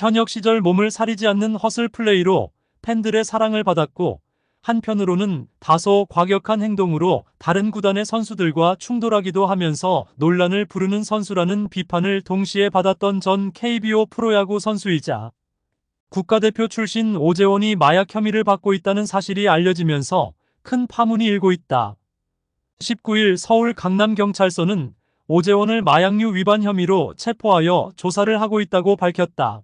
현역 시절 몸을 사리지 않는 허슬 플레이로 팬들의 사랑을 받았고, 한편으로는 다소 과격한 행동으로 다른 구단의 선수들과 충돌하기도 하면서 논란을 부르는 선수라는 비판을 동시에 받았던 전 KBO 프로야구 선수이자 국가대표 출신 오재원이 마약 혐의를 받고 있다는 사실이 알려지면서 큰 파문이 일고 있다. 19일 서울 강남경찰서는 오재원을 마약류 위반 혐의로 체포하여 조사를 하고 있다고 밝혔다.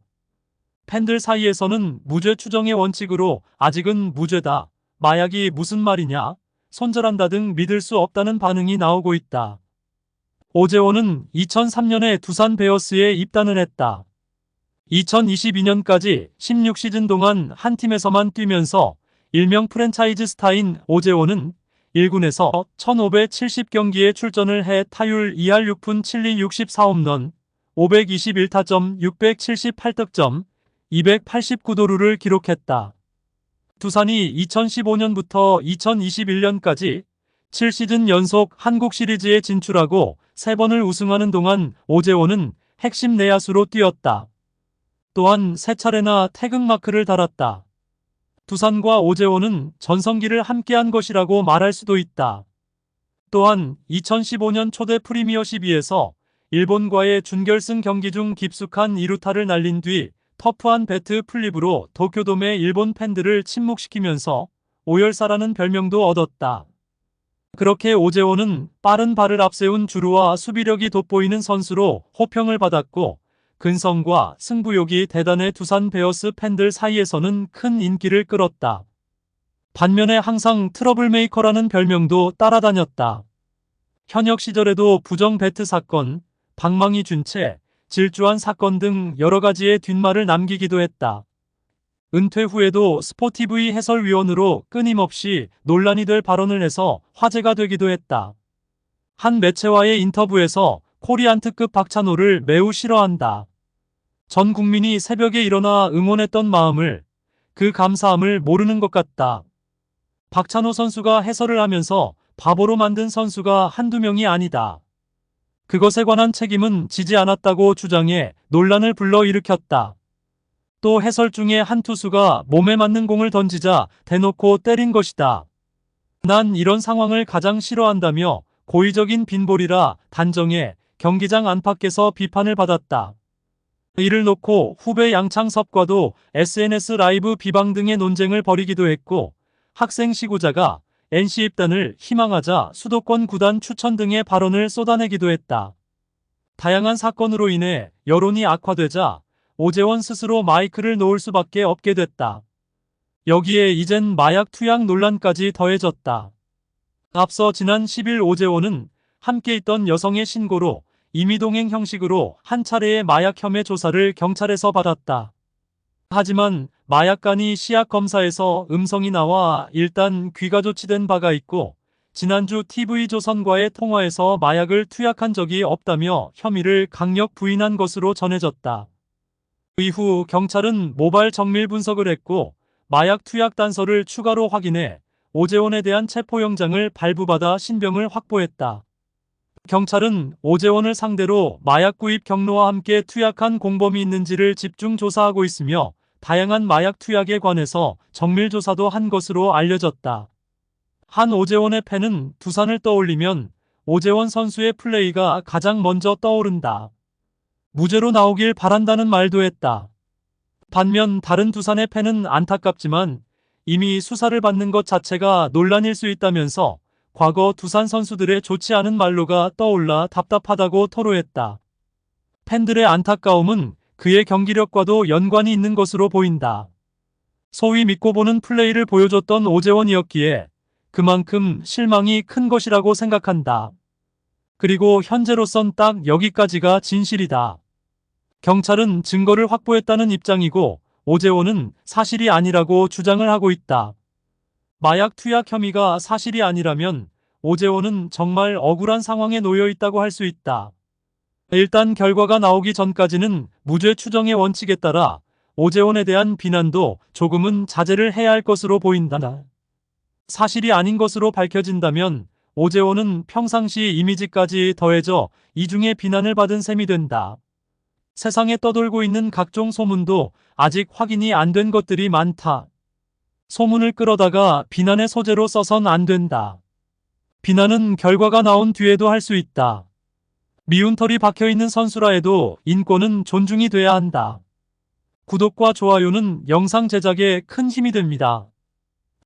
팬들 사이에서는 무죄 추정의 원칙으로 아직은 무죄다, 마약이 무슨 말이냐, 손절한다 등 믿을 수 없다는 반응이 나오고 있다. 오재원은 2003년에 두산 베어스에 입단을 했다. 2022년까지 16시즌 동안 한 팀에서만 뛰면서 일명 프랜차이즈 스타인 오재원은 1군에서 1570경기에 출전을 해 타율 2할 6푼 7리 64홈런, 521타점 678득점, 289도루를 기록했다. 두산이 2015년부터 2021년까지 7시즌 연속 한국 시리즈에 진출하고 3번을 우승하는 동안 오재원은 핵심 내야수로 뛰었다. 또한 3차례나 태극마크를 달았다. 두산과 오재원은 전성기를 함께한 것이라고 말할 수도 있다. 또한 2015년 초대 프리미어 12에서 일본과의 준결승 경기 중 깊숙한 2루타를 날린 뒤 터프한 배트 플립으로 도쿄돔의 일본 팬들을 침묵시키면서 오열사라는 별명도 얻었다. 그렇게 오재원은 빠른 발을 앞세운 주루와 수비력이 돋보이는 선수로 호평을 받았고, 근성과 승부욕이 대단해 두산 베어스 팬들 사이에서는 큰 인기를 끌었다. 반면에 항상 트러블메이커라는 별명도 따라다녔다. 현역 시절에도 부정 배트 사건, 방망이 준채, 질주한 사건 등 여러 가지의 뒷말을 남기기도 했다. 은퇴 후에도 스포티브이 해설위원으로 끊임없이 논란이 될 발언을 해서 화제가 되기도 했다. 한 매체와의 인터뷰에서 코리안 특급 박찬호를 매우 싫어한다. 전 국민이 새벽에 일어나 응원했던 마음을, 그 감사함을 모르는 것 같다. 박찬호 선수가 해설을 하면서 바보로 만든 선수가 한두 명이 아니다. 그것에 관한 책임은 지지 않았다고 주장해 논란을 불러일으켰다. 또 해설 중에 한 투수가 몸에 맞는 공을 던지자 대놓고 때린 것이다. 난 이런 상황을 가장 싫어한다며 고의적인 빈볼이라 단정해 경기장 안팎에서 비판을 받았다. 이를 놓고 후배 양창섭과도 SNS 라이브 비방 등의 논쟁을 벌이기도 했고, 학생 시구자가 NC 입단을 희망하자 수도권 구단 추천 등의 발언을 쏟아내기도 했다. 다양한 사건으로 인해 여론이 악화되자 오재원 스스로 마이크를 놓을 수밖에 없게 됐다. 여기에 이젠 마약 투약 논란까지 더해졌다. 앞서 지난 10일 오재원은 함께 있던 여성의 신고로 임의동행 형식으로 한 차례의 마약 혐의 조사를 경찰에서 받았다. 하지만 마약간이 시약 검사에서 음성이 나와 일단 귀가 조치된 바가 있고, 지난주 TV조선과의 통화에서 마약을 투약한 적이 없다며 혐의를 강력 부인한 것으로 전해졌다. 이후 경찰은 모발 정밀 분석을 했고, 마약 투약 단서를 추가로 확인해 오재원에 대한 체포영장을 발부받아 신병을 확보했다. 경찰은 오재원을 상대로 마약 구입 경로와 함께 투약한 공범이 있는지를 집중 조사하고 있으며, 다양한 마약 투약에 관해서 정밀 조사도 한 것으로 알려졌다. 한 오재원의 팬은 두산을 떠올리면 오재원 선수의 플레이가 가장 먼저 떠오른다. 무죄로 나오길 바란다는 말도 했다. 반면 다른 두산의 팬은 안타깝지만 이미 수사를 받는 것 자체가 논란일 수 있다면서 과거 두산 선수들의 좋지 않은 말로가 떠올라 답답하다고 토로했다. 팬들의 안타까움은 그의 경기력과도 연관이 있는 것으로 보인다. 소위 믿고 보는 플레이를 보여줬던 오재원이었기에 그만큼 실망이 큰 것이라고 생각한다. 그리고 현재로선 딱 여기까지가 진실이다. 경찰은 증거를 확보했다는 입장이고, 오재원은 사실이 아니라고 주장을 하고 있다. 마약 투약 혐의가 사실이 아니라면 오재원은 정말 억울한 상황에 놓여 있다고 할 수 있다. 일단 결과가 나오기 전까지는 무죄 추정의 원칙에 따라 오재원에 대한 비난도 조금은 자제를 해야 할 것으로 보인다. 사실이 아닌 것으로 밝혀진다면 오재원은 평상시 이미지까지 더해져 이중의 비난을 받은 셈이 된다. 세상에 떠돌고 있는 각종 소문도 아직 확인이 안 된 것들이 많다. 소문을 끌어다가 비난의 소재로 써선 안 된다. 비난은 결과가 나온 뒤에도 할 수 있다. 미운 털이 박혀있는 선수라 해도 인권은 존중이 돼야 한다. 구독과 좋아요는 영상 제작에 큰 힘이 됩니다.